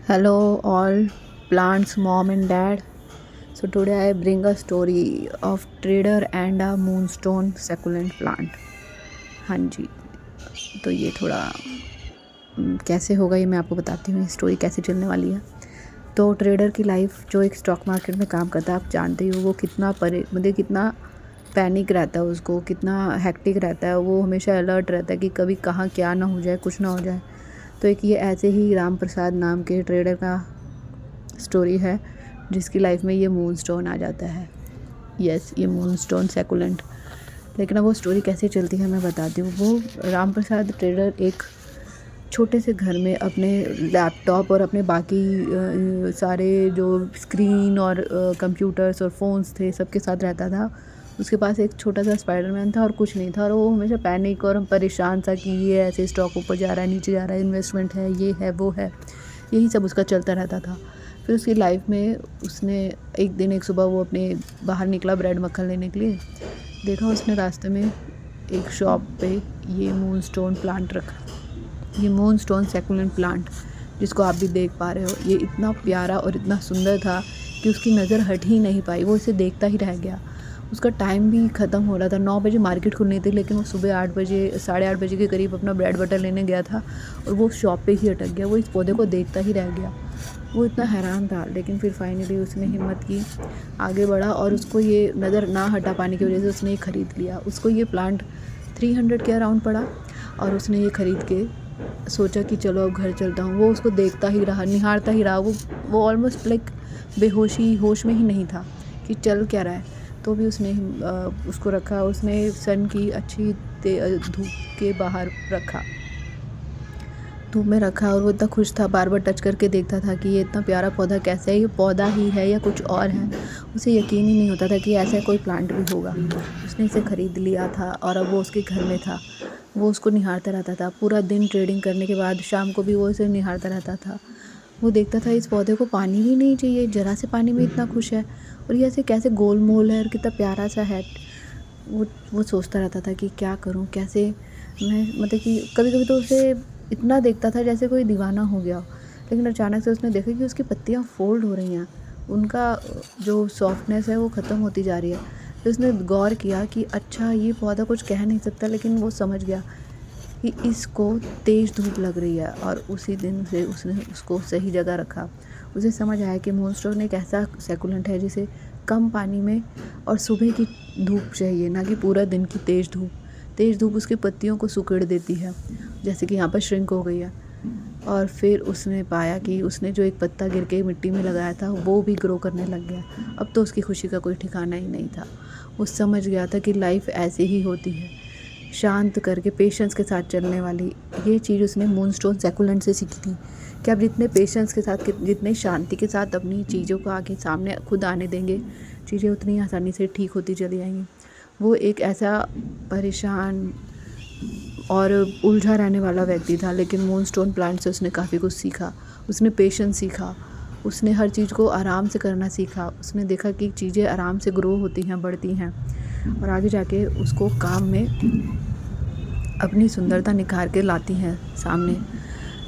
Hello, all plants, mom and dad. So, today I bring a story of trader and a moonstone succulent plant. हाँ जी, तो ये थोड़ा कैसे होगा ये मैं आपको बताती हूँ, स्टोरी कैसे चलने वाली है। तो ट्रेडर की लाइफ जो एक स्टॉक मार्केट में काम करता है, आप जानते ही हो वो कितना मतलब कितना पैनिक रहता है, उसको कितना हेक्टिक रहता है, वो हमेशा अलर्ट रहता है कि कभी कहाँ क्या ना हो जाए, कुछ ना हो जाए। तो एक ये ऐसे ही राम प्रसाद नाम के ट्रेडर का स्टोरी है जिसकी लाइफ में ये मूनस्टोन आ जाता है। यस, ये मूनस्टोन सैकुलेंट। लेकिन अब वो स्टोरी कैसे चलती है मैं बताती हूँ। वो राम प्रसाद ट्रेडर एक छोटे से घर में अपने लैपटॉप और अपने बाकी सारे जो स्क्रीन और कंप्यूटर्स और फ़ोन्स थे सबके साथ रहता था। उसके पास एक छोटा सा स्पाइडरमैन था और कुछ नहीं था, और वो हमेशा पैनिक और परेशान था कि ये ऐसे स्टॉक ऊपर जा रहा है, नीचे जा रहा है, इन्वेस्टमेंट है, ये है, वो है, यही सब उसका चलता रहता था। फिर उसकी लाइफ में उसने एक दिन एक सुबह वो अपने बाहर निकला ब्रेड मक्खन लेने के लिए। देखा उसने रास्ते में एक शॉप पे ये मूनस्टोन प्लांट रखा, ये मूनस्टोन सैकुलेंट प्लांट जिसको आप भी देख पा रहे हो। ये इतना प्यारा और इतना सुंदर था कि उसकी नज़र हट ही नहीं पाई, वो इसे देखता ही रह गया। उसका टाइम भी ख़त्म हो रहा था, 9 बजे मार्केट खुलनी थी, लेकिन वो सुबह 8 बजे 8:30 बजे के करीब अपना ब्रेड बटर लेने गया था और वो शॉप पे ही अटक गया। वो इस पौधे को देखता ही रह गया। वो इतना हैरान था, लेकिन फिर फाइनली उसने हिम्मत की, आगे बढ़ा और उसको ये नज़र ना हटा पाने की वजह से उसने ये ख़रीद लिया। उसको ये प्लांट 300 के अराउंड पड़ा और उसने ये ख़रीद के सोचा कि चलो अब घर चलता हूँ। वो उसको देखता ही रहा, निहारता ही रहा। वो ऑलमोस्ट लाइक बेहोशी होश में ही नहीं था कि चल क्या रहा है। तो भी उसने उसको रखा, उसने सन की अच्छी धूप के बाहर रखा, धूप में रखा, और वो इतना खुश था, बार बार टच करके देखता था कि ये इतना प्यारा पौधा कैसे है, ये पौधा ही है या कुछ और है। उसे यकीन ही नहीं होता था कि ऐसा कोई प्लांट भी होगा। उसने इसे ख़रीद लिया था और अब वो उसके घर में था। वो उसको निहारता रहता था पूरा दिन। ट्रेडिंग करने के बाद शाम को भी वो इसे निहारता रहता था। वो देखता था इस पौधे को पानी भी नहीं चाहिए, ज़रा से पानी में इतना खुश है, और ये ऐसे कैसे गोल मोल है और कितना प्यारा सा है। वो सोचता रहता था कि क्या करूं, कैसे मैं, मतलब कि कभी कभी तो उसे इतना देखता था जैसे कोई दीवाना हो गया। लेकिन अचानक से उसने देखा कि उसकी पत्तियां फोल्ड हो रही हैं, उनका जो सॉफ्टनेस है वो ख़त्म होती जा रही है। तो उसने गौर किया कि अच्छा ये पौधा कुछ कह नहीं सकता, लेकिन वो समझ गया कि इसको तेज़ धूप लग रही है, और उसी दिन से उसने उसको सही जगह रखा। उसे समझ आया कि मूनस्टोन एक ऐसा सैकुलेंट है जिसे कम पानी में और सुबह की धूप चाहिए, ना कि पूरा दिन की तेज़ धूप। तेज़ धूप उसकी पत्तियों को सिकुड़ देती है, जैसे कि यहाँ पर श्रिंक हो गई है। और फिर उसने पाया कि उसने जो एक पत्ता गिर के मिट्टी में लगाया था वो भी ग्रो करने लग गया। अब तो उसकी खुशी का कोई ठिकाना ही नहीं था। वो समझ गया था कि लाइफ ऐसे ही होती है, शांत करके पेशेंस के साथ चलने वाली। ये चीज़ उसने मूनस्टोन सैकुलेंट से सीखी थी कि आप जितने पेशेंस के साथ, जितने शांति के साथ अपनी चीज़ों को आगे सामने खुद आने देंगे, चीज़ें उतनी आसानी से ठीक होती चली जाएंगी। वो एक ऐसा परेशान और उलझा रहने वाला व्यक्ति था, लेकिन मूनस्टोन प्लांट से उसने काफ़ी कुछ सीखा। उसने पेशेंस सीखा, उसने हर चीज़ को आराम से करना सीखा। उसने देखा कि चीज़ें आराम से ग्रो होती हैं, बढ़ती हैं, और आगे जाके उसको काम में अपनी सुंदरता निखार के लाती हैं सामने।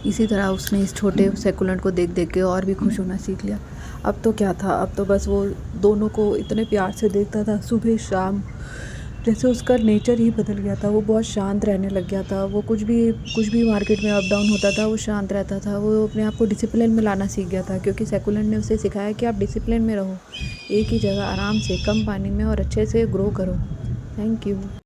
इसी तरह उसने इस छोटे सैकुलेंट को देख देख के और भी खुश होना सीख लिया। अब तो क्या था, अब तो बस वो दोनों को इतने प्यार से देखता था सुबह शाम, जैसे उसका नेचर ही बदल गया था। वो बहुत शांत रहने लग गया था। वो कुछ भी मार्केट में अप डाउन होता था वो शांत रहता था। वो अपने आप को डिसिप्लिन में लाना सीख गया था, क्योंकि सैकुलेंट ने उसे सिखाया कि आप डिसिप्लिन में रहो, एक ही जगह आराम से कम पानी में और अच्छे से ग्रो करो। Thank you.